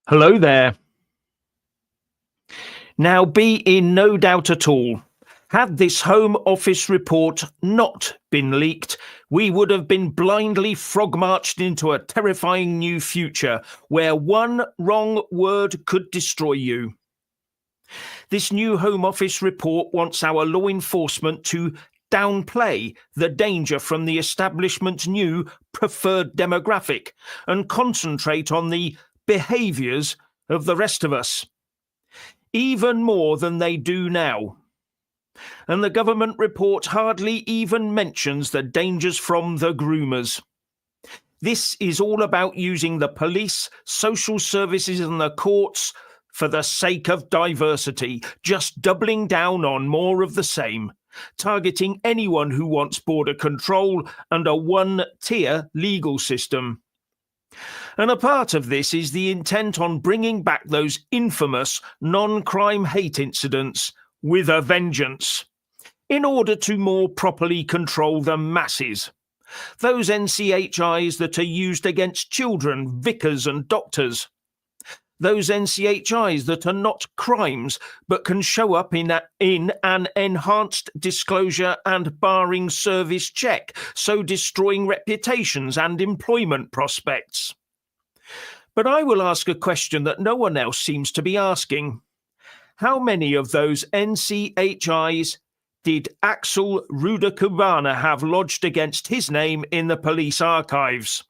Hello there. Now, be in no doubt at all, had this Home Office report not been leaked, we would have been blindly frog-marched into a terrifying new future where one wrong word could destroy you. This new Home Office report wants our law enforcement to downplay the danger from the establishment's new preferred demographic and concentrate on the behaviours of the rest of us, even more than they do now. And the government report hardly even mentions the dangers from the groomers. This is all about using the police, social services and the courts for the sake of diversity, just doubling down on more of the same, targeting anyone who wants border control and a one-tier legal system. And a part of this is the intent on bringing back those infamous non-crime hate incidents with a vengeance, in order to more properly control the masses. Those NCHIs that are used against children, vicars and doctors. Those NCHIs that are not crimes but can show up in an enhanced disclosure and barring service check, so destroying reputations and employment prospects. But I will ask a question that no one else seems to be asking. How many of those NCHIs did Axel Rudakubana have lodged against his name in the police archives?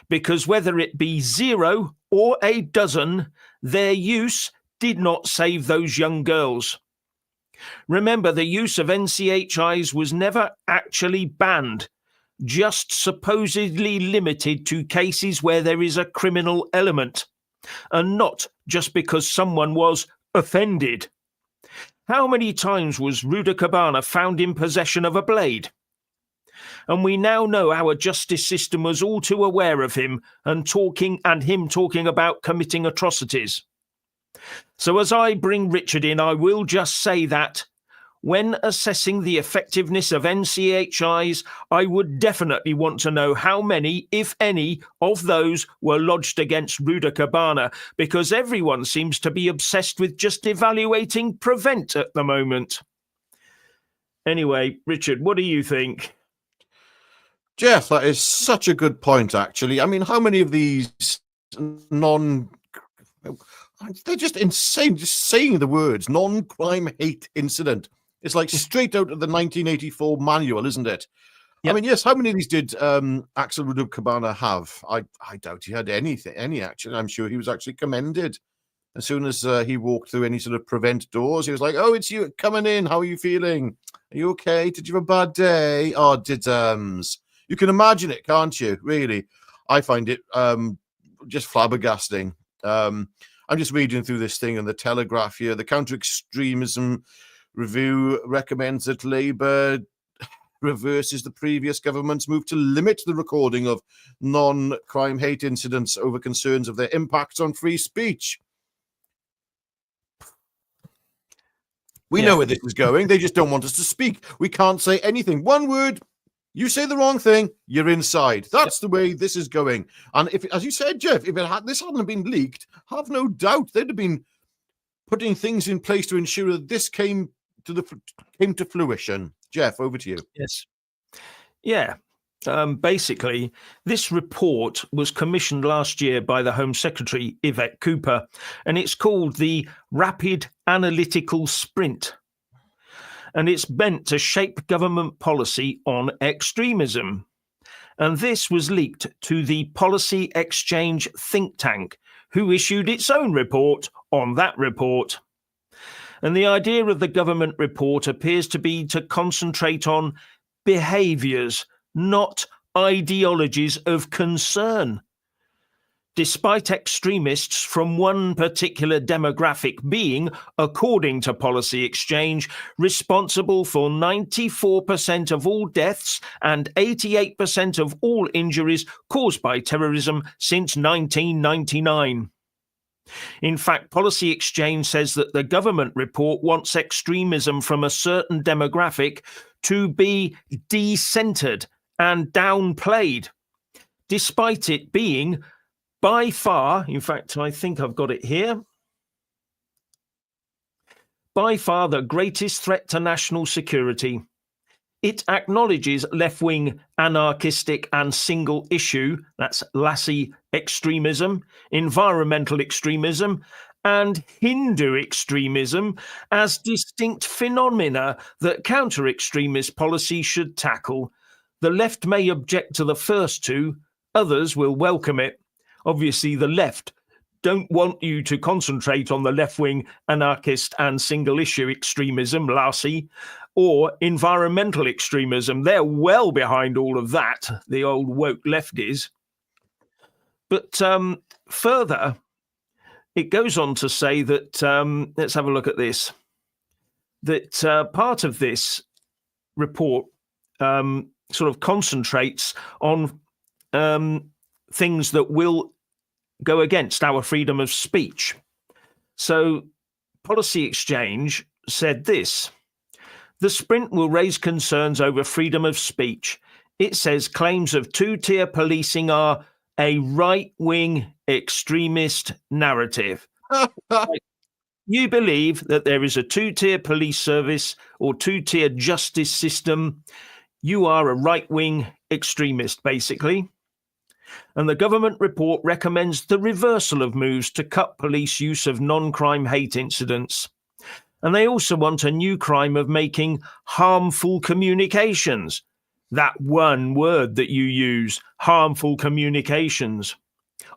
Because whether it be 0 or a dozen, their use did not save those young girls. Remember, the use of NCHIs was never actually banned, just supposedly limited to cases where there is a criminal element, and not just because someone was offended. How many times was Rudakubana found in possession of a blade? And we now know our justice system was all too aware of him and him talking about committing atrocities. So as I bring Richard in, I will just say that when assessing the effectiveness of NCHIs, I would definitely want to know how many, if any, of those were lodged against Rudakubana, because everyone seems to be obsessed with just evaluating prevent at the moment. Anyway, Richard, what do you think? Jeff, that is such a good point, actually. I mean, how many of these they're just insane, just saying the words non-crime hate incident. It's like straight out of the 1984 manual, isn't it? Yep. I mean, yes, how many of these did Axel Rudakubana have? I doubt he had any action. I'm sure he was actually commended. As soon as he walked through any sort of prevent doors, he was like, "Oh, it's you coming in. How are you feeling? Are you okay? Did you have a bad day? Oh, diddums." You can imagine it, can't you? Really, I find it just flabbergasting. I'm just reading through this thing in the Telegraph here. The Counter-Extremism Review recommends that Labour reverses the previous government's move to limit the recording of non-crime hate incidents over concerns of their impact on free speech. We know where this is going. They just don't want us to speak. We can't say anything. One word, you say the wrong thing, you're inside. That's the way this is going. And if, as you said, Jeff, if this hadn't been leaked, have no doubt they'd have been putting things in place to ensure that this came to fruition. Jeff, over to you. Yes. Yeah. Basically, this report was commissioned last year by the Home Secretary, Yvette Cooper, and it's called the Rapid Analytical Sprint. And it's meant to shape government policy on extremism. And this was leaked to the Policy Exchange think tank, who issued its own report on that report. And the idea of the government report appears to be to concentrate on behaviours, not ideologies of concern. Despite extremists from one particular demographic being, according to Policy Exchange, responsible for 94% of all deaths and 88% of all injuries caused by terrorism since 1999. In fact, Policy Exchange says that the government report wants extremism from a certain demographic to be decentered and downplayed, despite it being By far, in fact, I think I've got it here. By far the greatest threat to national security. It acknowledges left-wing, anarchistic and single-issue, that's Lassie extremism, environmental extremism, and Hindu extremism as distinct phenomena that counter-extremist policy should tackle. The left may object to the first two, others will welcome it. Obviously, the left don't want you to concentrate on the left-wing, anarchist and single-issue extremism, Lassie, or environmental extremism. They're well behind all of that, the old woke lefties. But further, it goes on to say that, let's have a look at this, that part of this report sort of concentrates on things that will go against our freedom of speech. So Policy Exchange said this: the sprint will raise concerns over freedom of speech. It says claims of two-tier policing are a right-wing extremist narrative. You believe that there is a two-tier police service or two-tier justice system. You are a right-wing extremist, basically. And the government report recommends the reversal of moves to cut police use of non-crime hate incidents. And they also want a new crime of making harmful communications. That one word that you use, harmful communications,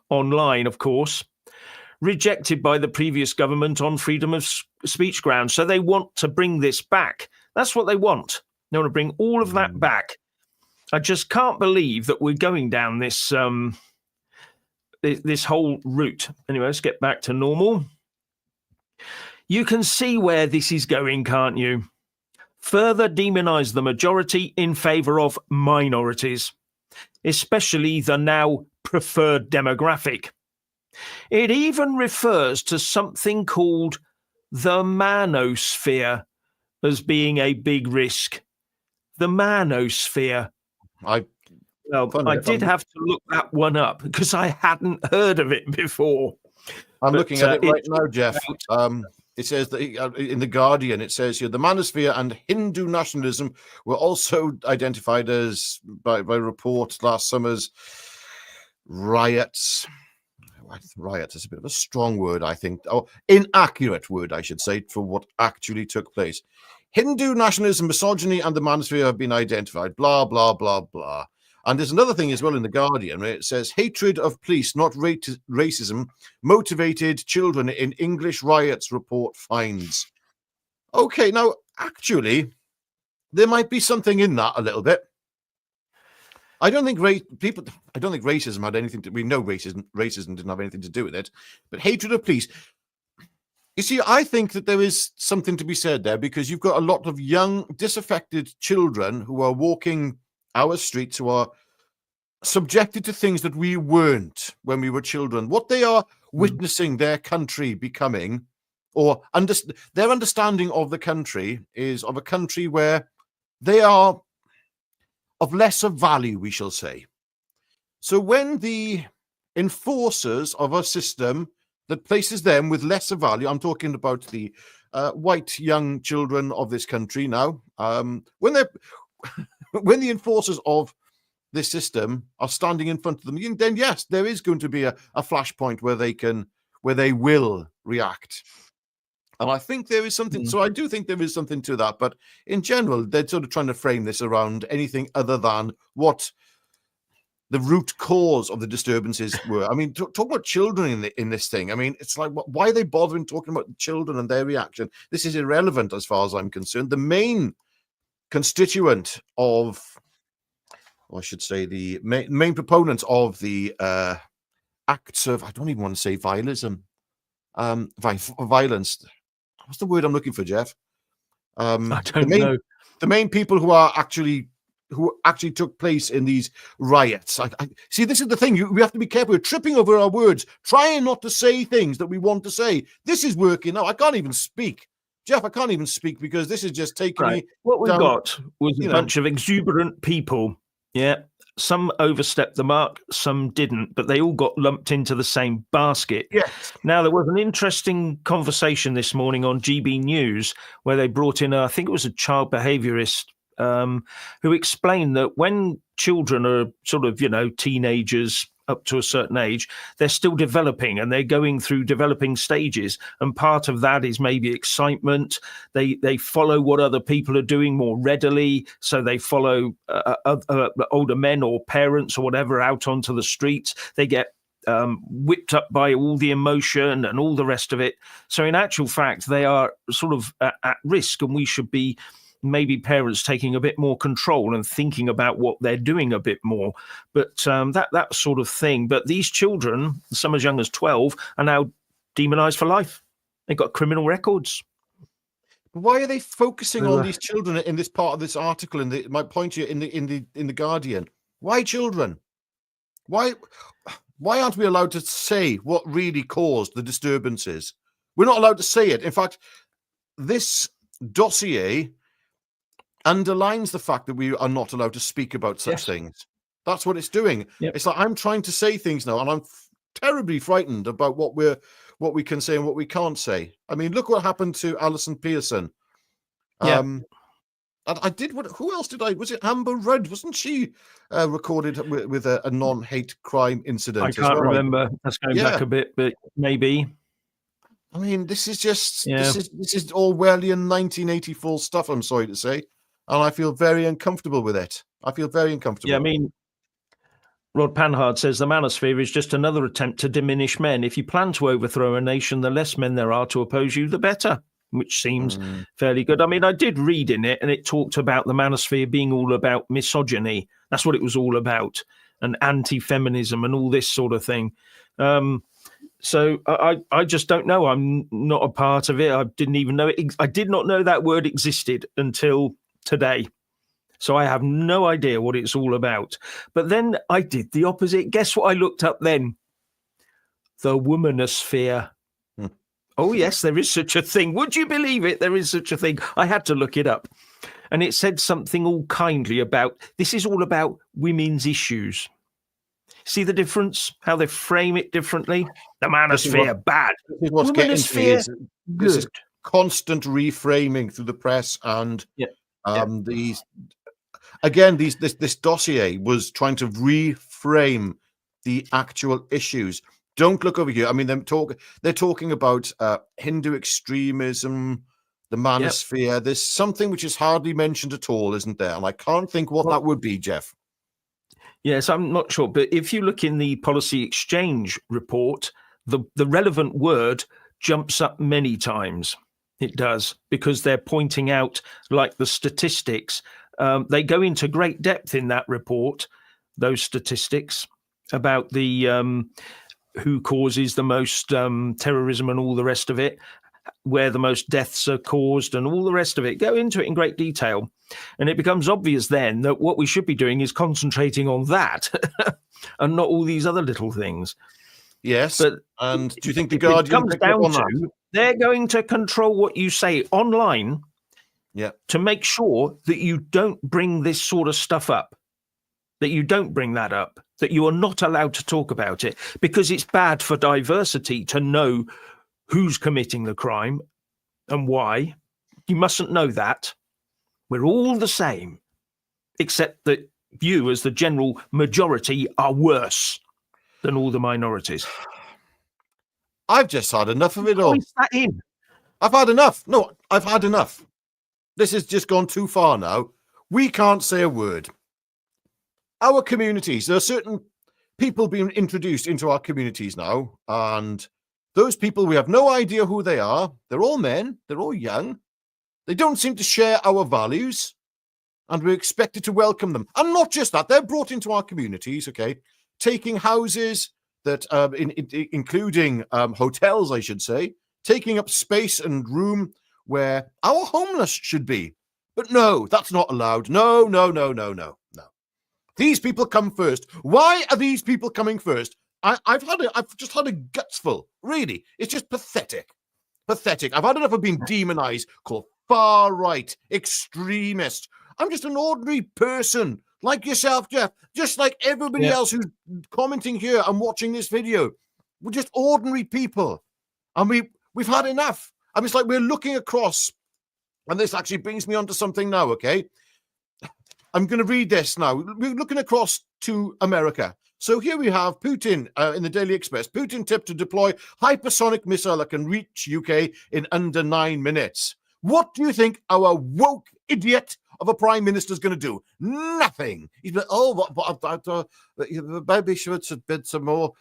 online, of course, rejected by the previous government on freedom of speech grounds. So they want to bring this back. That's what they want. They want to bring all of that back. I just can't believe that we're going down this this whole route. Anyway, let's get back to normal. You can see where this is going, can't you? Further demonize the majority in favor of minorities, especially the now preferred demographic. It even refers to something called the manosphere as being a big risk. The manosphere. I did have to look that one up because I hadn't heard of it before. I'm looking at it right now, Jeff. It says that in The Guardian, it says here, the manosphere and Hindu nationalism were also identified as, by report last summer's riots. Riot is a bit of a strong word, I think. Oh, inaccurate word, I should say, for what actually took place. Hindu nationalism, misogyny, and the manosphere have been identified. Blah, blah, blah, blah. And there's another thing as well in The Guardian, where it says hatred of police, not racism, motivated children in English riots report finds. Okay, now, actually, there might be something in that a little bit. I don't think racism had anything to. We know racism didn't have anything to do with it, but hatred of police. You see, I think that there is something to be said there, because you've got a lot of young, disaffected children who are walking our streets, who are subjected to things that we weren't when we were children. What they are witnessing their country becoming, or their understanding of the country, is of a country where they are of lesser value, we shall say. So when the enforcers of a system that places them with lesser value, I'm talking about the white young children of this country now, when the enforcers of this system are standing in front of them, then yes, there is going to be a flashpoint where they will react. And I think there is something, so I do think there is something to that. But in general, they're sort of trying to frame this around anything other than what the root cause of the disturbances were. I mean, talk about children in this thing. I mean, it's like, why are they bothering talking about children and their reaction? This is irrelevant as far as I'm concerned. The main constituent of, or I should say, the main proponents of the acts of, I don't even want to say violence. What's the word I'm looking for, Jeff? I don't know. The main people who actually took place in these riots. I see, this is the thing. We have to be careful. We're tripping over our words, trying not to say things that we want to say. This is working now. I can't even speak. Jeff, I can't even speak because this is just taking me. What we got was a bunch of exuberant people, yeah, Some overstepped the mark, some didn't, but they all got lumped into the same basket. Yes. Now, there was an interesting conversation this morning on GB News where they brought in, I think it was a child behaviourist, who explained that when children are sort of, teenagers up to a certain age, they're still developing and they're going through developing stages. And part of that is maybe excitement. They follow what other people are doing more readily. So they follow older men or parents or whatever out onto the streets. They get whipped up by all the emotion and all the rest of it. So in actual fact, they are sort of at risk, and we should be maybe parents taking a bit more control and thinking about what they're doing a bit more. But that sort of thing. But these children, some as young as 12, are now demonized for life. They've got criminal records. Why are they focusing on these children in this part of this article? And my point here in the Guardian. Why children? Why aren't we allowed to say what really caused the disturbances? We're not allowed to say it. In fact, this dossier underlines the fact that we are not allowed to speak about such things. That's what it's doing. Yep. It's like I'm trying to say things now, and I'm terribly frightened about what we can say and what we can't say. I mean, look what happened to Alison Pearson. And I did who else did I? Was it Amber Rudd? Wasn't she recorded with a non-hate crime incident? I can't remember. That's going back a bit, but maybe. I mean, this is just this is Orwellian 1984 stuff. I'm sorry to say, and I feel very uncomfortable with it. I feel very uncomfortable. Yeah, I mean, Rod Panhard says the manosphere is just another attempt to diminish men. If you plan to overthrow a nation, the less men there are to oppose you, the better, which seems fairly good. I mean, I did read in it, and it talked about the manosphere being all about misogyny. That's what it was all about, and anti-feminism and all this sort of thing. So I just don't know. I'm not a part of it. I didn't even know it. I did not know that word existed until today. So I have no idea what it's all about. But then I did the opposite. Guess what I looked up then? The womanosphere. Oh, yes, there is such a thing. Would you believe it? There is such a thing. I had to look it up. And it said something all kindly about, this is all about women's issues. See the difference? How they frame it differently? The manosphere, bad. This is what's getting to me. This is constant reframing through the press, and this dossier was trying to reframe the actual issues. Don't look over here. I mean, they're talking about Hindu extremism, the manosphere. There's something which is hardly mentioned at all, isn't there? And I can't think what that would be, Jeff. Yes, I'm not sure. But if you look in the policy exchange report, the relevant word jumps up many times. It does, because they're pointing out, like the statistics. They go into great depth in that report, those statistics, about the who causes the most terrorism and all the rest of it, where the most deaths are caused and all the rest of it. Go into it in great detail. And it becomes obvious then that what we should be doing is concentrating on that and not all these other little things. Yes. And do you think the Guardian comes down to they're going to control what you say online to make sure that you don't bring this sort of stuff up, that you don't bring that up, that you are not allowed to talk about it, because it's bad for diversity to know who's committing the crime and why. You mustn't know that. We're all the same, except that you, as the general majority, are worse than all the minorities. I've just had enough of it all. I've had enough. No, I've had enough. This has just gone too far now. We can't say a word. Our communities, there are certain people being introduced into our communities now, and those people, we have no idea who they are. They're all men. They're all young. They don't seem to share our values, and we're expected to welcome them. And not just that, they're brought into our communities, okay, taking houses that, including hotels, I should say, taking up space and room where our homeless should be. But no, that's not allowed. No. These people come first. Why are these people coming first? I've just had a gutsful. Really, it's just pathetic. Pathetic. I've had enough of being demonized, called far right, extremist. I'm just an ordinary person like yourself, Jeff, just like everybody else who's commenting here and watching this video. We're just ordinary people, and we've had enough. I mean, it's like we're looking across, and this actually brings me on to something now, okay? I'm going to read this now. We're looking across to America. So here we have Putin in the Daily Express. Putin tipped to deploy hypersonic missile that can reach UK in under 9 minutes. What do you think our woke idiot of a prime minister is going to do? Nothing. He's like, maybe should bid some more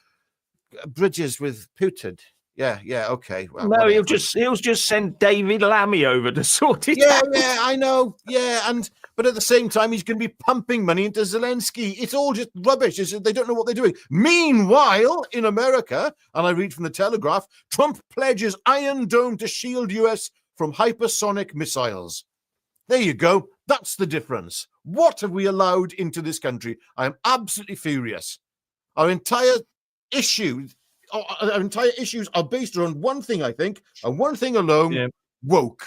bridges with Putin. Yeah, okay. Well, no, he'll just send David Lammy over to sort it out. Yeah, I know. Yeah, but at the same time, he's going to be pumping money into Zelensky. It's all just rubbish. They don't know what they're doing. Meanwhile, in America, and I read from the Telegraph, Trump pledges Iron Dome to shield US from hypersonic missiles. There you go. That's the difference. What have we allowed into this country? I am absolutely furious. Our entire issues are based around one thing, I think, and one thing alone: woke.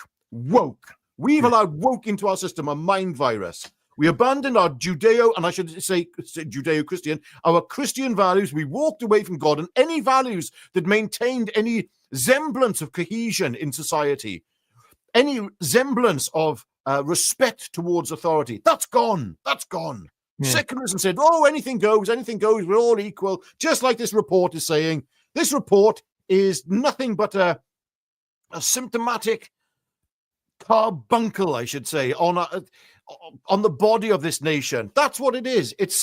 We've allowed woke into our system, a mind virus. We abandoned our Judeo-Christian, our Christian values. We walked away from God and any values that maintained any semblance of cohesion in society, any semblance of respect towards authority. That's gone. Secularism said, anything goes, we're all equal, just like this report is saying. This report is nothing but a symptomatic carbuncle, I should say, on the body of this nation. That's what it is. It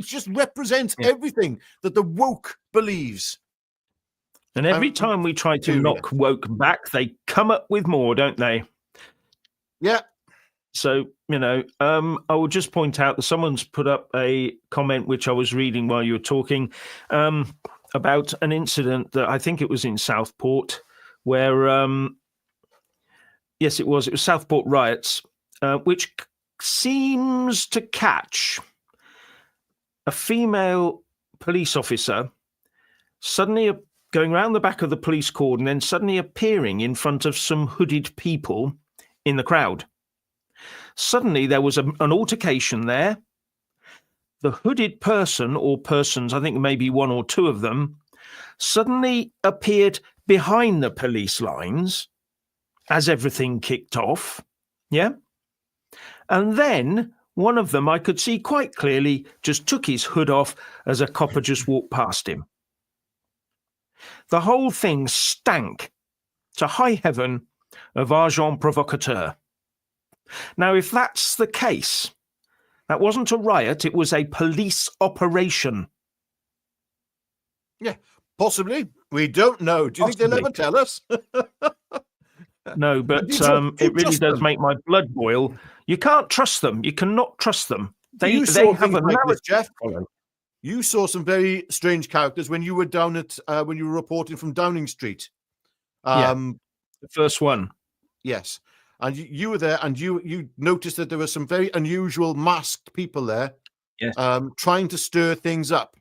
just represents everything that the woke believes. And every time we try to knock woke back, they come up with more, don't they? Yeah. So, I will just point out that someone's put up a comment, which I was reading while you were talking, about an incident that I think it was in Southport, where, yes, it was Southport riots, which seems to catch a female police officer suddenly going around the back of the police cordon and then suddenly appearing in front of some hooded people in the crowd. Suddenly there was an altercation there. The hooded person or persons, I think maybe one or two of them, suddenly appeared behind the police lines as everything kicked off. Yeah. And then one of them, I could see quite clearly, just took his hood off as a copper just walked past him. The whole thing stank to high heaven of agent provocateur. Now, if that's the case, that wasn't a riot, it was a police operation. Yeah, possibly. We don't know. Do you think they'll ever tell us? No, but it really does make my blood boil. You can't trust them. You cannot trust them. They have a narrative, Jeff. You saw some very strange characters when you were down at when you were reporting from Downing Street. The first one. Yes. And you were there, and you noticed that there were some very unusual masked people there, trying to stir things up.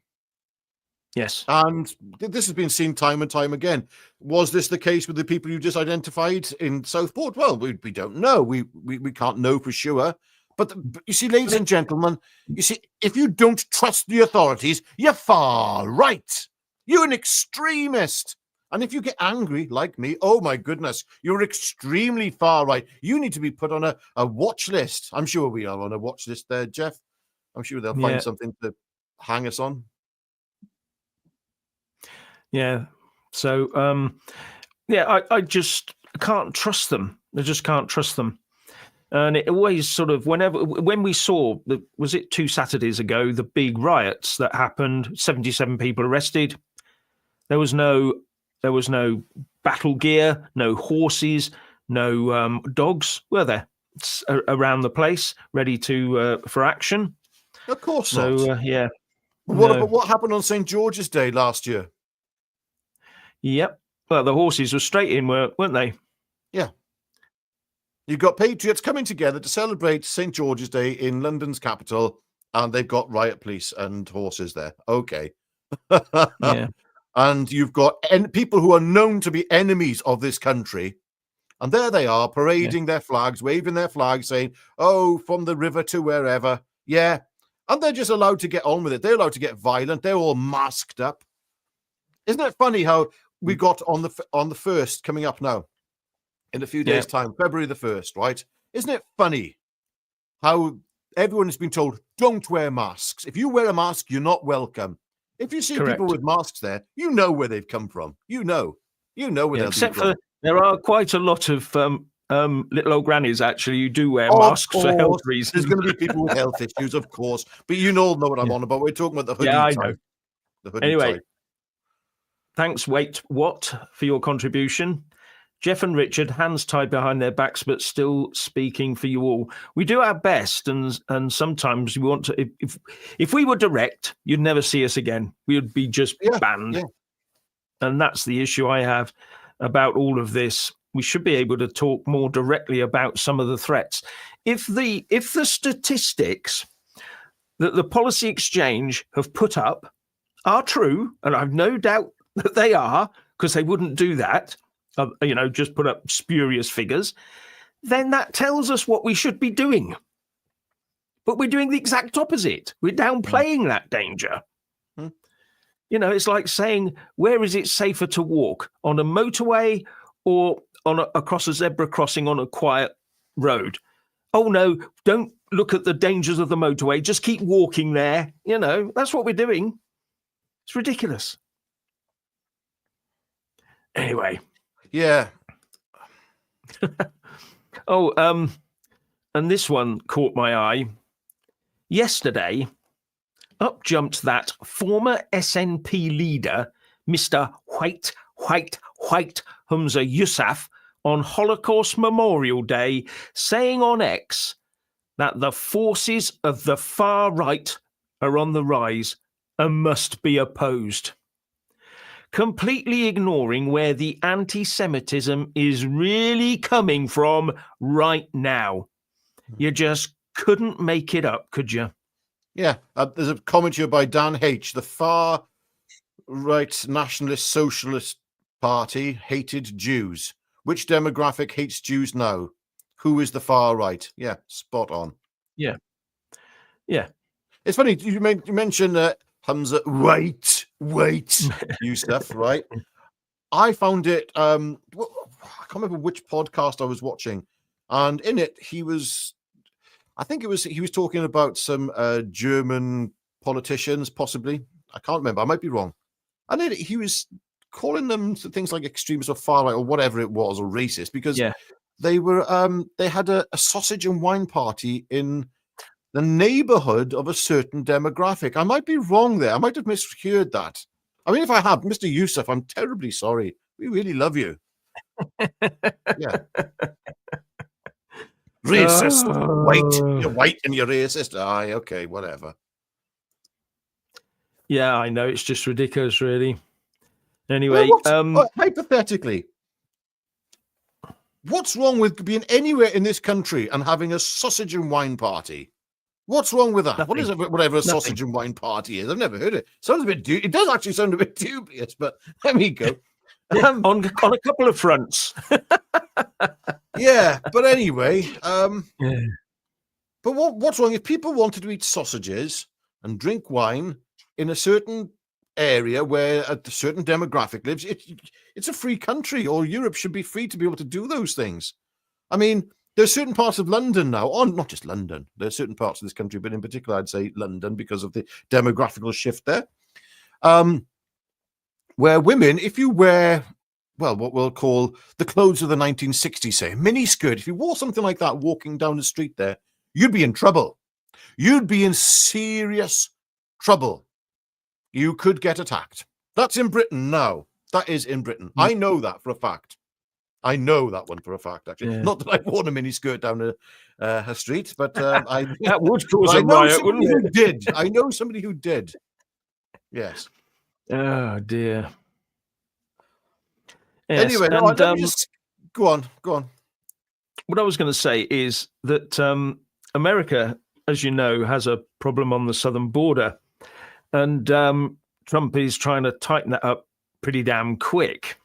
Yes. And this has been seen time and time again. Was this the case with the people you just identified in Southport? Well, we don't know. We can't know for sure. But you see, ladies and gentlemen, you see, if you don't trust the authorities, you're far right. You're an extremist. And if you get angry like me, oh my goodness, you're extremely far right. You need to be put on a watch list. I'm sure we are on a watch list there, Jeff. I'm sure they'll find something to hang us on. Yeah. So, I just can't trust them. I just can't trust them. And it always sort of, when we saw, was it 2 Saturdays ago, the big riots that happened, 77 people arrested. There was no battle gear, no horses, no dogs, were there? Around the place, ready for action. Of course not. So, yeah. What happened on St. George's Day last year? Yep. Well, the horses were straight in, weren't they? Yeah. You've got patriots coming together to celebrate St. George's Day in London's capital, and they've got riot police and horses there. Okay. Yeah. And you've got people who are known to be enemies of this country. And there they are, parading their flags, waving their flags, saying, oh, from the river to wherever. Yeah. And they're just allowed to get on with it. They're allowed to get violent. They're all masked up. Isn't it funny how we got on the 1st coming up now in a few days' time, February the 1st, right? Isn't it funny how everyone has been told, don't wear masks. If you wear a mask, you're not welcome. If you see people with masks there, you know where they've come from. You know where they'll be from. Except for there are quite a lot of little old grannies actually who do wear masks for health reasons. There's going to be people with health issues, of course. But you all know what I'm on about. We're talking about the hoodie type. Know. The hoodie anyway, type. Thanks, Wait What, for your contribution. Jeff and Richard, hands tied behind their backs, but still speaking for you all. We do our best, and sometimes we want to. If we were direct, you'd never see us again. We would be just banned, and that's the issue I have about all of this. We should be able to talk more directly about some of the threats. If the statistics that the Policy Exchange have put up are true, and I've no doubt that they are, because they wouldn't do that. Just put up spurious figures, then that tells us what we should be doing. But we're doing the exact opposite. We're downplaying that danger. It's like saying, where is it safer to walk? On a motorway or across a zebra crossing on a quiet road? Oh, no, don't look at the dangers of the motorway. Just keep walking there. That's what we're doing. It's ridiculous. Anyway. Yeah. And this one caught my eye. Yesterday, up jumped that former SNP leader, Mr. White Humza Yousaf, on Holocaust Memorial Day, saying on X that the forces of the far right are on the rise and must be opposed, completely ignoring where the anti-Semitism is really coming from right now. You just couldn't make it up, could you? Yeah, there's a comment here by Dan H. The far right nationalist socialist party hated Jews. Which demographic hates Jews now? Who is the far right? Yeah, spot on. Yeah. It's funny, you mentioned Humza White Yousaf, right? I found it, I can't remember which podcast I was watching, and in it, he was talking about some German politicians, possibly. I can't remember, I might be wrong. And then he was calling them things like extremists or far right or whatever it was, or racist, because they were they had a sausage and wine party in the neighborhood of a certain demographic. I might be wrong there. I might have misheard that. I mean, if I have, Mr. Yousaf, I'm terribly sorry. We really love you. Yeah. Racist. White. You're white and you're racist. Aye, okay, whatever. Yeah, I know. It's just ridiculous, really. Anyway, hypothetically, what's wrong with being anywhere in this country and having a sausage and wine party? What's wrong with that? Nothing. What is it? Whatever a sausage and wine party is, I've never heard it. Sounds a bit. It does actually sound a bit dubious, but there we go. On a couple of fronts. Yeah, but anyway, but what's wrong if people wanted to eat sausages and drink wine in a certain area where a certain demographic lives? It's a free country, or Europe should be free to be able to do those things. I mean, there's certain parts of London now, or not just London, there's certain parts of this country, but in particular, I'd say London, because of the demographical shift there, where women, if you wear, well, what we'll call the clothes of the 1960s, say, mini skirt, if you wore something like that walking down the street there, you'd be in trouble. You'd be in serious trouble. You could get attacked. That's in Britain now. That is in Britain. I know that for a fact. I know that one for a fact, actually. Yeah. Not that I've worn a mini skirt down a street, but I that would cause a riot, wouldn't it? Who did. I know somebody who did. Yes. Oh dear. Yes, anyway, and, let me just go on. What I was going to say is that America, as you know, has a problem on the southern border, and Trump is trying to tighten that up pretty damn quick.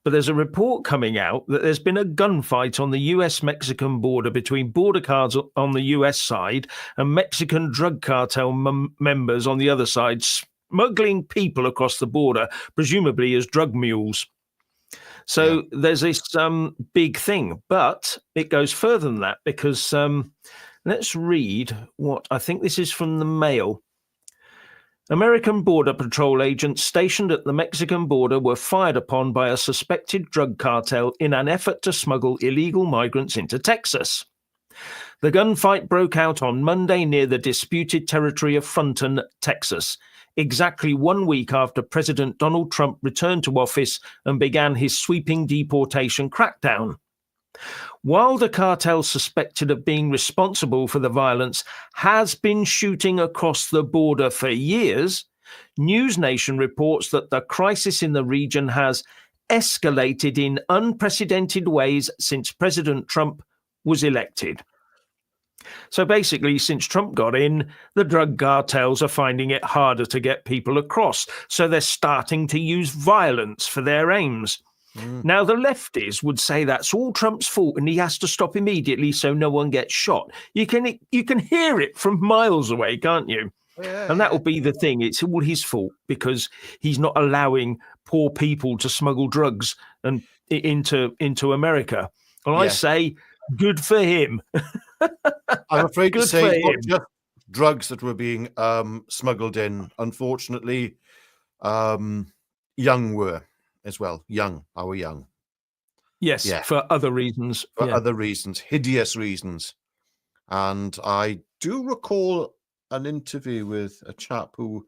But there's a report coming out that there's been a gunfight on the US-Mexican border between border guards on the US side and Mexican drug cartel members on the other side, smuggling people across the border, presumably as drug mules. So there's this big thing, but it goes further than that because let's read what I think this is from the Mail. American Border Patrol agents stationed at the Mexican border were fired upon by a suspected drug cartel in an effort to smuggle illegal migrants into Texas. The gunfight broke out on Monday near the disputed territory of Fronton, Texas, exactly 1 week after President Donald Trump returned to office and began his sweeping deportation crackdown. While the cartel suspected of being responsible for the violence has been shooting across the border for years, News Nation reports that the crisis in the region has escalated in unprecedented ways since President Trump was elected. So basically, since Trump got in, the drug cartels are finding it harder to get people across, so they're starting to use violence for their aims. Now, the lefties would say that's all Trump's fault and he has to stop immediately so no one gets shot. You can hear it from miles away, can't you? And that will be the thing. It's all his fault because he's not allowing poor people to smuggle drugs and into America. Well, I say, good for him. I'm afraid to say it's not just drugs that were being smuggled in. Unfortunately, young were as well. Our young. Yes, for other reasons. For other reasons, hideous reasons. And I do recall an interview with a chap who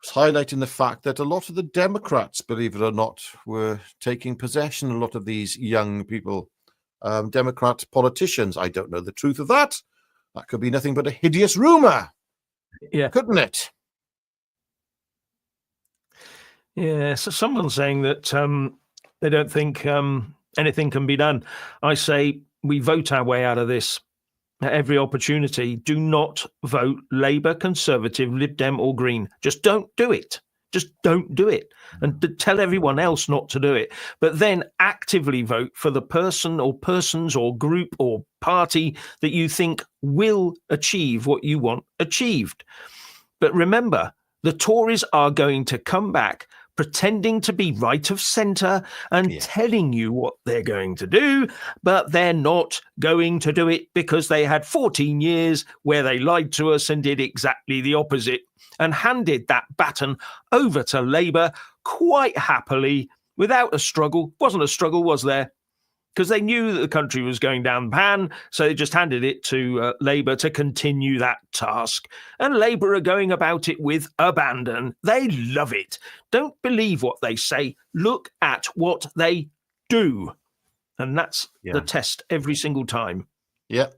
was highlighting the fact that a lot of the Democrats, believe it or not, were taking possession, a lot of these young people, Democrat politicians. I don't know the truth of that. That could be nothing but a hideous rumor. Couldn't it? Yeah, so someone's saying that they don't think anything can be done. I say we vote our way out of this at every opportunity. Do not vote Labour, Conservative, Lib Dem or Green. Just don't do it. Just don't do it. And tell everyone else not to do it. But then actively vote for the person or persons or group or party that you think will achieve what you want achieved. But remember, the Tories are going to come back pretending to be right of centre and telling you what they're going to do, but they're not going to do it because they had 14 years where they lied to us and did exactly the opposite and handed that baton over to Labour quite happily without a struggle. Wasn't a struggle, was there? Because they knew that the country was going down the pan, so they just handed it to Labour to continue that task. And Labour are going about it with abandon. They love it. Don't believe what they say. Look at what they do. And that's the test every single time. Yeah.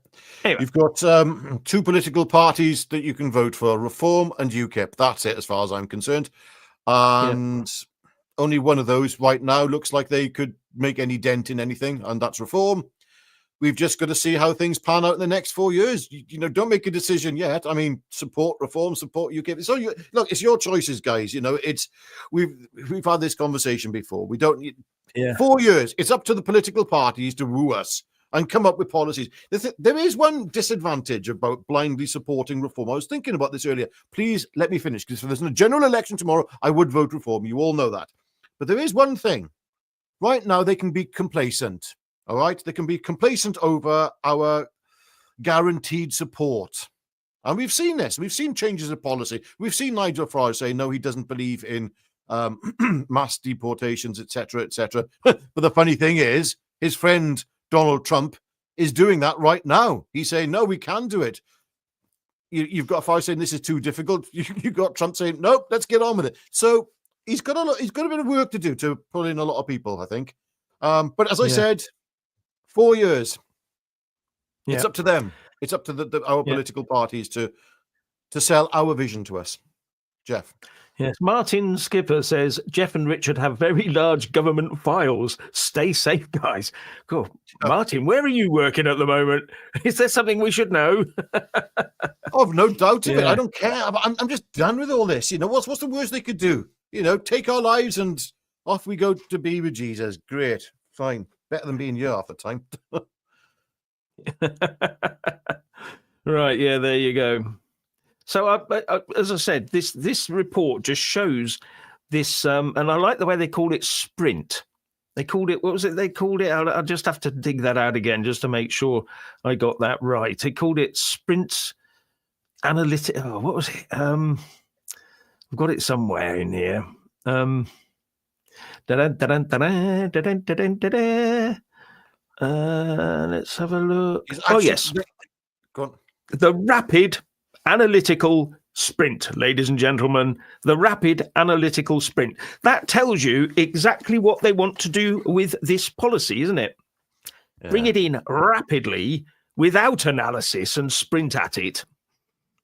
Anyway. You've got two political parties that you can vote for, Reform and UKIP. That's it as far as I'm concerned. And only one of those right now looks like they could make any dent in anything, and that's Reform. We've just got to see how things pan out in the next 4 years. You know, don't make a decision yet. I mean, support Reform, support UKIP. So look, it's your choices, guys. You know, we've had this conversation before. We don't need 4 years. It's up to the political parties to woo us and come up with policies. There is one disadvantage about blindly supporting Reform. I was thinking about this earlier. Please let me finish, because if there's a general election tomorrow, I would vote Reform. You all know that. But there is one thing. Right now, they can be complacent, all right? They can be complacent over our guaranteed support. And we've seen this. We've seen changes of policy. We've seen Nigel Farage say, no, he doesn't believe in mass deportations, etc., etc. But the funny thing is, his friend Donald Trump is doing that right now. He's saying, no, we can do it. You've got Farage saying this is too difficult. You've got Trump saying, nope, let's get on with it. So he's got a bit of work to do to pull in a lot of people, I think. But as I said, 4 years. It's up to them. It's up to our political parties to sell our vision to us. Jeff. Yes, Martin Skipper says, Jeff and Richard have very large government files. Stay safe, guys. Cool. Martin, where are you working at the moment? Is there something we should know? Oh, no doubt of it. I don't care. I'm just done with all this. You know, what's the worst they could do? You know, take our lives and Off we go to be with Jesus. Great. Fine. Better than being here half the time. Right, yeah, there you go. So, as I said, this report just shows this, and I like the way they called it sprint. They called it, what was it? They called it, I'll just have to dig that out again just to make sure I got that right. They called it sprint analytic. Oh, what was it? I've got it somewhere in here. Let's have a look. Oh, yes. Go on. The rapid analytical sprint, ladies and gentlemen, the rapid analytical sprint. That tells you exactly what they want to do with this policy, isn't it? Yeah. Bring it in rapidly without analysis and sprint at it.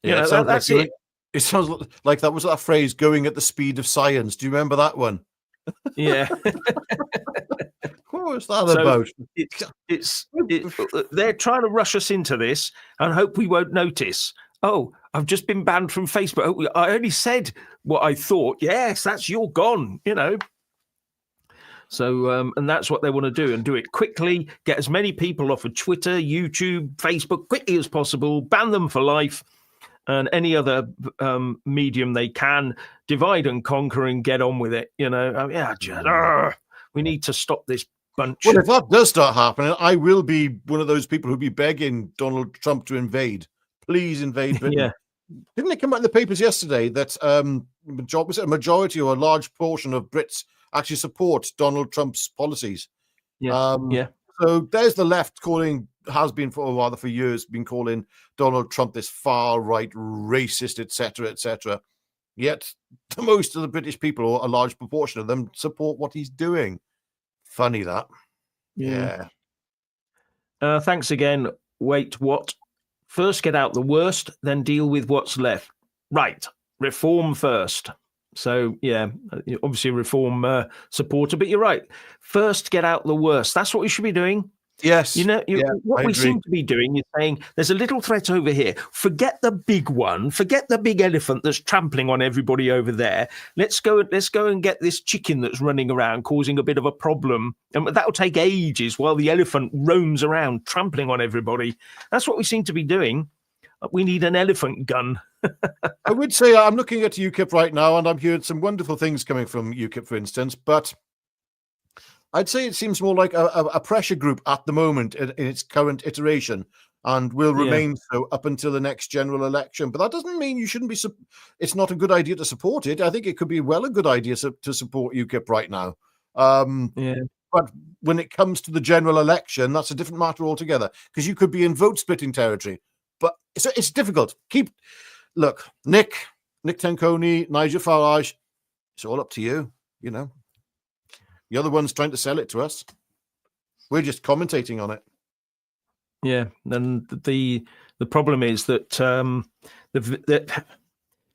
Yeah, that's it. It sounds like that was that phrase, going at the speed of science. Do you remember that one? Yeah. What was that about? They're trying to rush us into this and hope we won't notice. Oh, I've just been banned from Facebook. Oh, I only said what I thought. Yes, you're gone, So, and that's what they want to do, and do it quickly, get as many people off of Twitter, YouTube, Facebook, quickly as possible, ban them for life, and any other medium they can, divide and conquer and get on with it, we need to stop this bunch. Well, if that does start happening, I will be one of those people who'll be begging Donald Trump to invade. Please invade Britain. Yeah. Didn't it come out in the papers yesterday that a majority or a large portion of Brits actually support Donald Trump's policies? Yeah. So there's the left has been for years been calling Donald Trump this far right, racist, etc., etc. Yet most of the British people, or a large proportion of them, support what he's doing. Funny that. Yeah. Thanks again. Wait, what? First get out the worst, then deal with what's left. Right. Reform first. So, yeah, obviously a reform supporter, but you're right. First get out the worst. That's what we should be doing. Yes. What we seem to be doing is saying there's a little threat over here. Forget the big one. Forget the big elephant that's trampling on everybody over there. Let's go and get this chicken that's running around causing a bit of a problem. And that'll take ages while the elephant roams around trampling on everybody. That's what we seem to be doing. We need an elephant gun. I would say I'm looking at UKIP right now, and I'm hearing some wonderful things coming from UKIP, for instance, but I'd say it seems more like a pressure group at the moment in its current iteration, and will remain so up until the next general election. But that doesn't mean you shouldn't be. It's not a good idea to support it. I think it could be a good idea to support UKIP right now. But when it comes to the general election, that's a different matter altogether, because you could be in vote splitting territory. But it's difficult. Look, Nick Tanconi, Nigel Farage, it's all up to you. You're the ones trying to sell it to us. We're just commentating on it. Yeah, and the problem is that that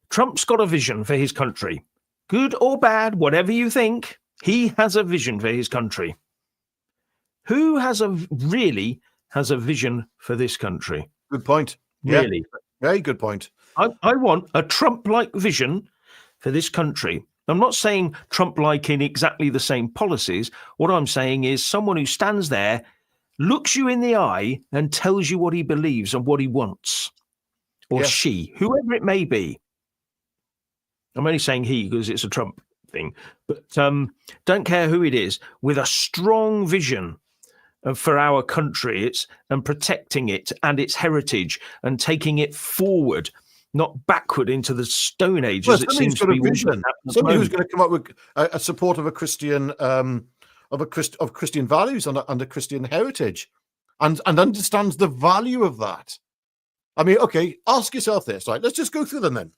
Trump's got a vision for his country, good or bad, whatever you think. He has a vision for his country. Who really has a vision for this country? Good point. Really, very good point. I want a Trump-like vision for this country. I'm not saying Trump-like in exactly the same policies. What I'm saying is someone who stands there, looks you in the eye, and tells you what he believes and what he wants, or she, whoever it may be. I'm only saying he because it's a Trump thing, but don't care who it is, with a strong vision for our country, and protecting it and its heritage and taking it forward, not backward into the Stone Age, as it seems to be. Somebody who's going to come up with a support of a Christian, of Christian values and a Christian heritage, and understands the value of that. I mean, okay, ask yourself this, right? Let's just go through them then.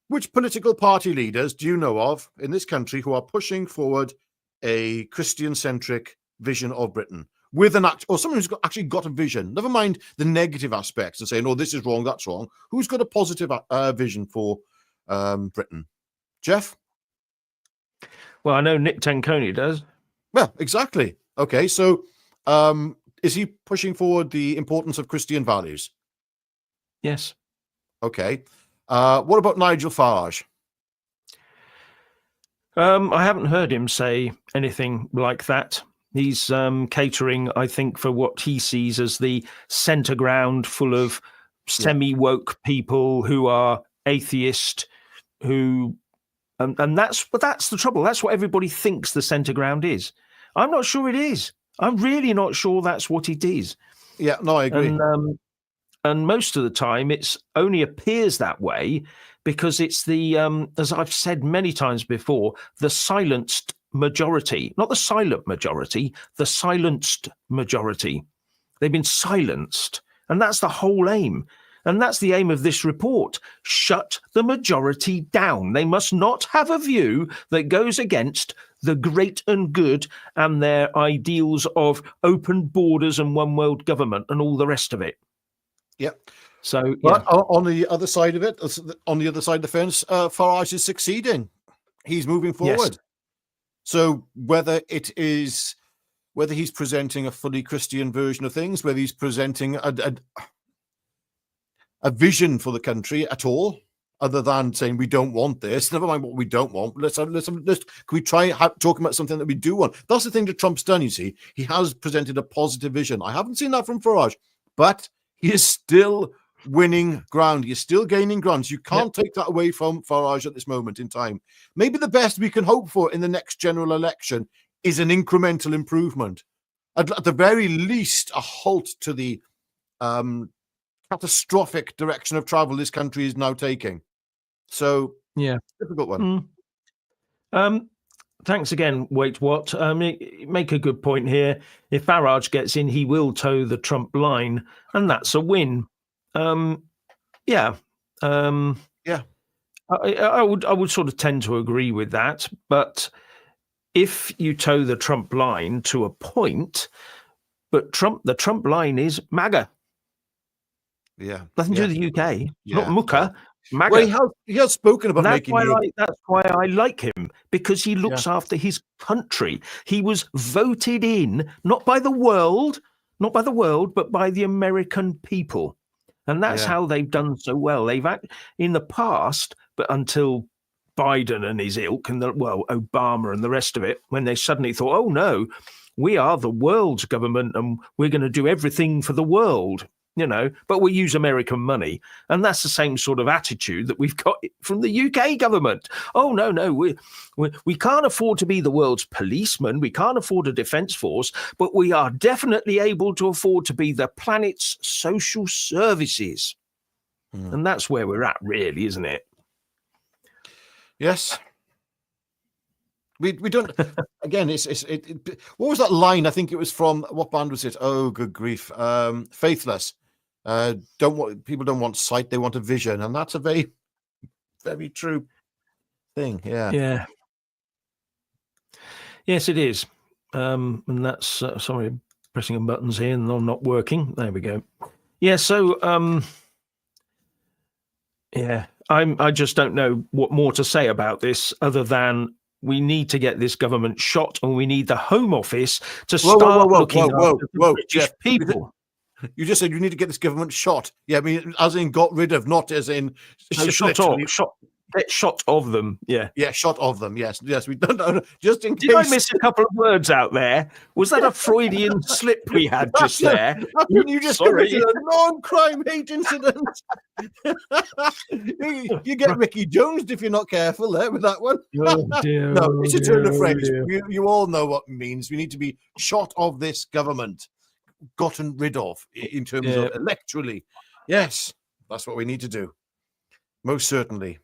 Which political party leaders do you know of in this country who are pushing forward a Christian-centric vision of Britain, with or someone who's actually got a vision, never mind the negative aspects and saying, oh, this is wrong, that's wrong. Who's got a positive vision for Britain? Jeff? Well, I know Nick Tanconi does. Well, exactly. Okay, so is he pushing forward the importance of Christian values? Yes. Okay. What about Nigel Farage? I haven't heard him say anything like that. He's catering, I think, for what he sees as the centre ground full of Yeah. semi-woke people who are atheist, who and that's the trouble. That's what everybody thinks the centre ground is. I'm not sure it is. I'm really not sure that's what it is. Yeah, no, I agree. And most of the time, it's only appears that way because it's the, as I've said many times before, the silenced majority, not the silent majority, the silenced majority. They've been silenced. And that's the whole aim. And that's the aim of this report. Shut the majority down. They must not have a view that goes against the great and good and their ideals of open borders and one world government and all the rest of it. Yeah. So, but on the other side of it, on the other side of the fence, Farage is succeeding. He's moving forward. Yes. So whether he's presenting a fully Christian version of things, whether he's presenting a vision for the country at all, other than saying we don't want this, never mind what we don't want. Can we try talking about something that we do want? That's the thing that Trump's done. You see, he has presented a positive vision. I haven't seen that from Farage, but he is still winning ground. He's still gaining ground. So you can't take that away from Farage at this moment in time. Maybe the best we can hope for in the next general election is an incremental improvement. At the very least, a halt to the catastrophic direction of travel this country is now taking. So, difficult one. Thanks again, Wait What. Make a good point here. If Farage gets in, he will toe the Trump line, and that's a win. I would sort of tend to agree with that. But if you toe the Trump line to a point, but the Trump line is MAGA. Yeah, nothing to do with the UK. Not Mucka. MAGA. Well, he has spoken about that's why I like him, because he looks after his country. He was voted in not by the world, but by the American people, and that's how they've done so well. They've in the past, but until Biden and his ilk and Obama and the rest of it, when they suddenly thought, oh no, we are the world's government and we're going to do everything for the world. But we use American money. And that's the same sort of attitude that we've got from the UK government. Oh, no, we can't afford to be the world's policeman. We can't afford a defense force, but we are definitely able to afford to be the planet's social services. And that's where we're at, really, isn't it? Yes. We don't, again, what was that line? I think it was from, what band was it? Oh, good grief. Faithless. People don't want sight, they want a vision. And that's a very, very true thing. Yeah. Yes, it is. And that's, sorry, pressing on buttons here and I'm not working. There we go. Yeah. So, I just don't know what more to say about this other than we need to get this government shot, and we need the Home Office to start looking after the British people. You just said you need to get this government shot. Yeah, I mean, as in got rid of, not as in get shot of them. Yeah, shot of them. Yes. We don't know. Just in case. Did I miss a couple of words out there? Was that a Freudian slip we had just there? You just committed a non-crime hate incident. You get Ricky Jones if you're not careful there with that one. Oh, dear, no, it's a turn of phrase. You all know what it means. We need to be shot of this government, gotten rid of in terms of electorally. Yes, that's what we need to do. Most certainly.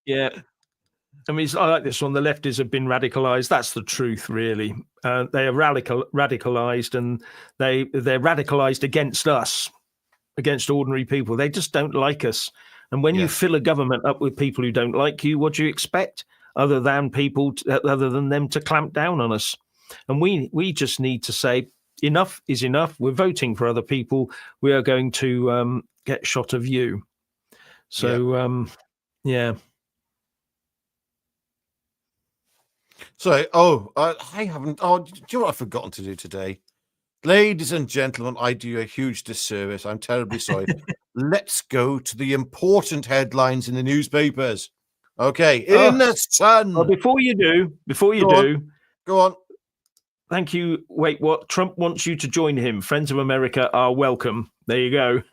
Yeah, I mean, I like this one. The leftists have been radicalized. That's the truth, really. They are radicalized, and they're radicalized against us, against ordinary people. They just don't like us. And when you fill a government up with people who don't like you, what do you expect? Other than them to clamp down on us. And we just need to say enough is enough. We're voting for other people. We are going to get shot of you. So, So, I haven't. Oh, do you know what I've forgotten to do today? Ladies and gentlemen, I do you a huge disservice. I'm terribly sorry. Let's go to the important headlines in the newspapers. Okay, in the sun. Well, before you do, Go on. thank you. Wait, what? Trump wants you to join him. Friends of America are welcome. There you go.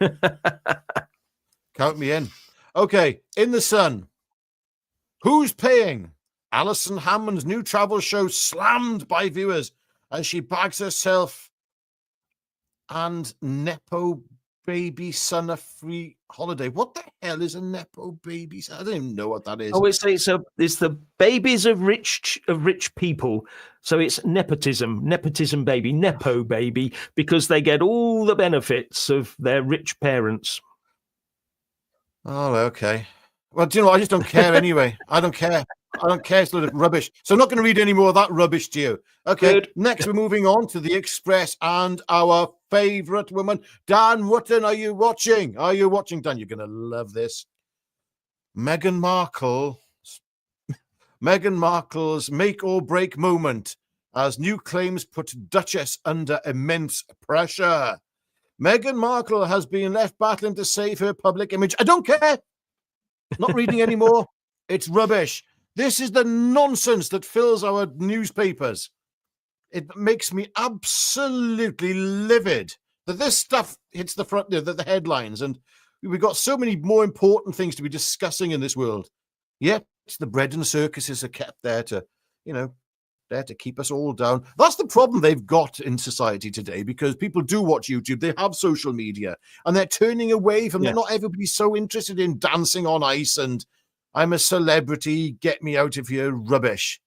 Count me in. Okay, in the sun. Who's paying? Alison Hammond's new travel show slammed by viewers as she bags herself and Nepo baby son a free holiday. What the hell is a Nepo baby son? I don't even know what that is. Oh, it's the babies of rich people. So it's nepotism baby, Nepo baby, because they get all the benefits of their rich parents. Oh, okay. Well, do you know what? I just don't care anyway. I don't care. It's a load of rubbish. So I'm not going to read any more of that rubbish to you. Okay. Good. Next, we're moving on to the Express and our favorite woman, Dan Wootton. Are you watching? Dan? You're going to love this. Meghan Markle's make or break moment as new claims put Duchess under immense pressure. Meghan Markle has been left battling to save her public image. I don't care. Not reading anymore. It's rubbish. This is the nonsense that fills our newspapers. It makes me absolutely livid that this stuff hits the front, the headlines, and we've got so many more important things to be discussing in this world. Yet the bread and circuses are kept there to, there to keep us all down. That's the problem they've got in society today, because people do watch YouTube, they have social media, and they're turning away from it. Not everybody's so interested in dancing on ice and I'm a celebrity, get me out of here rubbish,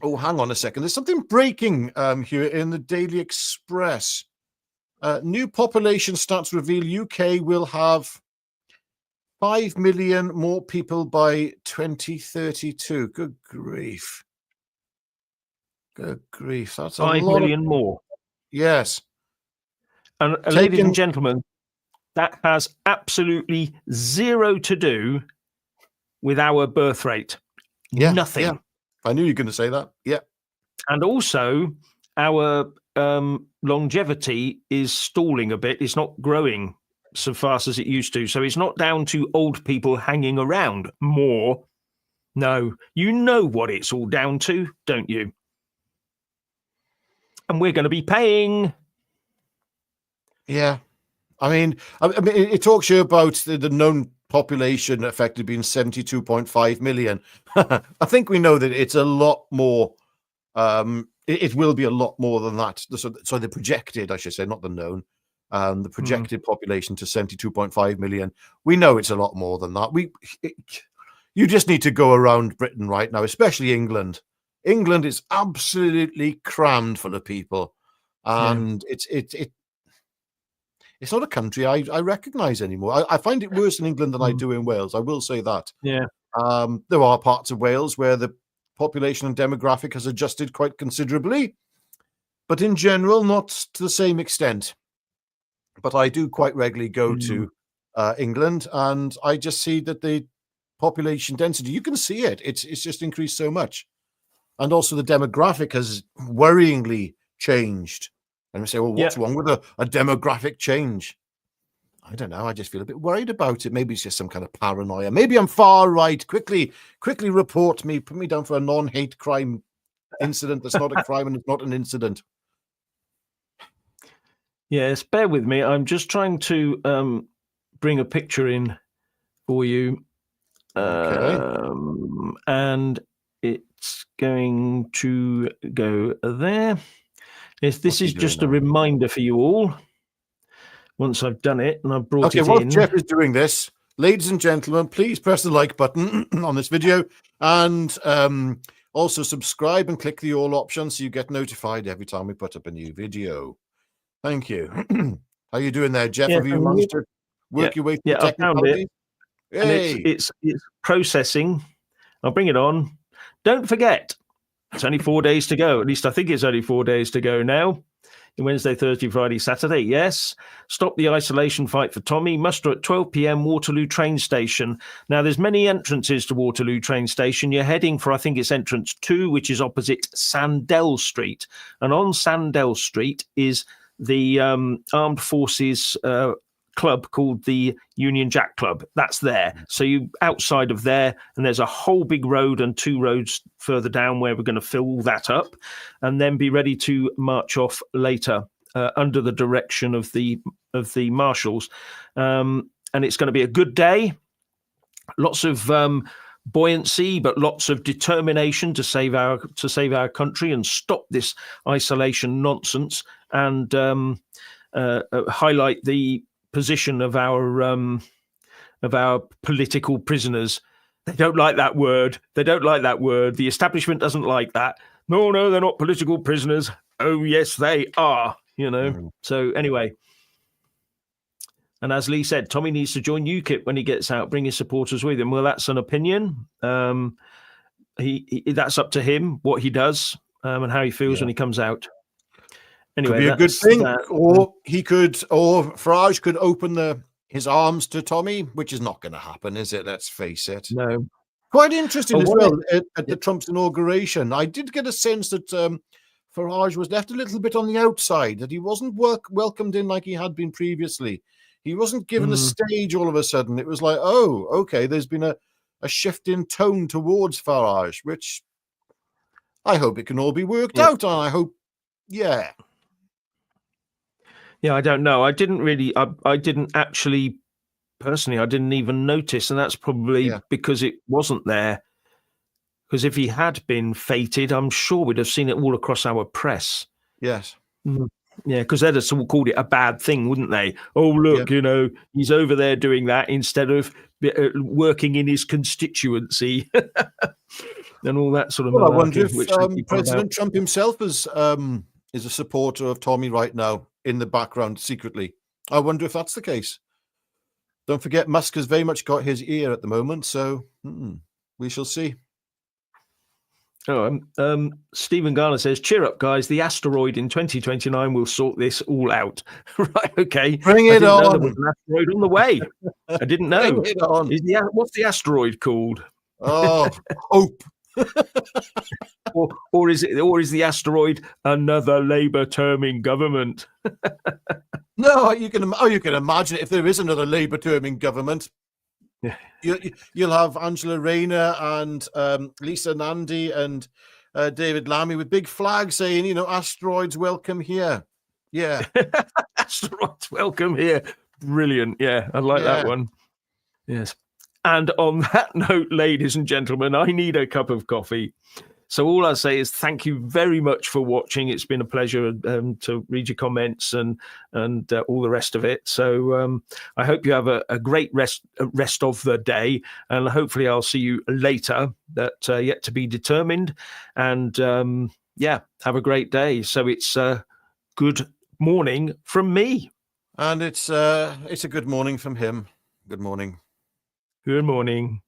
Oh, hang on a second. There's something breaking here in the Daily Express. New population stats reveal UK will have 5 million more people by 2032. Good grief. That's 5 million more. Yes. And ladies and gentlemen, that has absolutely zero to do with our birth rate. Yeah, nothing. Yeah. I knew you were going to say that. Yeah. And also, our longevity is stalling a bit. It's not growing so fast as it used to. So it's not down to old people hanging around more. No, you know what it's all down to, don't you? And we're going to be paying. Yeah. I mean, it talks here about the known population affected being 72.5 million. I think we know that it's a lot more. It will be a lot more than that. So the projected, I should say, not the known, the projected population to 72.5 million. We know it's a lot more than that. You just need to go around Britain right now, especially England. England is absolutely crammed full of people, and it's not a country I recognise anymore. I find it worse in England than I do in Wales. I will say that. Yeah. There are parts of Wales where the population and demographic has adjusted quite considerably, but in general, not to the same extent. But I do quite regularly go to England, and I just see that the population density, you can see it. It's just increased so much. And also the demographic has worryingly changed. And we say, well, what's wrong with a demographic change? I don't know. I just feel a bit worried about it. Maybe it's just some kind of paranoia. Maybe I'm far right. Quickly report me. Put me down for a non-hate crime incident that's not a crime and it's not an incident. Yes, bear with me. I'm just trying to bring a picture in for you. Okay. And it's going to go there. Yes, this is just a reminder for you all. Once I've done it and I've brought it in. Okay, while Jeff is doing this, ladies and gentlemen, please press the like button on this video and also subscribe and click the all option so you get notified every time we put up a new video. Thank you. How are you doing there, Jeff? Have you managed to work your way through the technicalities? I found it. And it's processing. I'll bring it on. Don't forget, it's only 4 days to go. At least I think it's only 4 days to go now. Wednesday, Thursday, Friday, Saturday. Yes. Stop the isolation fight for Tommy. Muster at 12 p.m. Waterloo train station. Now, there's many entrances to Waterloo train station. You're heading for, I think it's entrance 2, which is opposite Sandell Street. And on Sandell Street is the Armed Forces club called the Union Jack Club. That's there. So you outside of there, and there's a whole big road and 2 roads further down where we're going to fill all that up, and then be ready to march off later under the direction of the marshals. And it's going to be a good day. Lots of buoyancy, but lots of determination to save our country and stop this isolation nonsense, and highlight the position of our political prisoners. They don't like that word. The establishment doesn't like that. No, they're not political prisoners. Oh, yes, they are. So anyway. And as Lee said, Tommy needs to join UKIP when he gets out, bring his supporters with him. Well, that's an opinion. That's up to him, what he does, and how he feels when he comes out. Anyway, could be a good thing, or Farage could open his arms to Tommy, which is not going to happen, is it? Let's face it. No. Quite interesting as well at the Trump's inauguration. I did get a sense that Farage was left a little bit on the outside, that he wasn't welcomed in like he had been previously. He wasn't given a stage all of a sudden. It was like, oh, okay, there's been a shift in tone towards Farage, which I hope it can all be worked out. And I hope, Yeah, I don't know. I didn't actually, personally, I didn't even notice. And that's probably because it wasn't there. Because if he had been fated, I'm sure we'd have seen it all across our press. Yes. Mm-hmm. Yeah, because they'd have called it a bad thing, wouldn't they? Oh, look, he's over there doing that instead of working in his constituency and all that sort of. Well, I wonder if President Trump himself is a supporter of Tommy right now in the background secretly. I wonder if that's the case. Don't forget, Musk has very much got his ear at the moment, so we shall see. Oh, Stephen Garner says, "Cheer up, guys! The asteroid in 2029 will sort this all out." Right? Okay, bring it on. There was an asteroid on the way. I didn't know. Bring it on. What's the asteroid called? Oh, hope. or is the asteroid another Labour term in government? No, you can imagine if there is another Labour term in government. Yeah. You'll have Angela Rayner and Lisa Nandy and David Lammy with big flags saying, asteroids welcome here. Yeah. Asteroids welcome here. Brilliant. Yeah, I like that one. Yes. And on that note, ladies and gentlemen, I need a cup of coffee. So all I say is thank you very much for watching. It's been a pleasure to read your comments and all the rest of it. So I hope you have a great rest of the day, and hopefully I'll see you later. That yet to be determined. And have a great day. So it's good morning from me, and it's a good morning from him. Good morning. Good morning.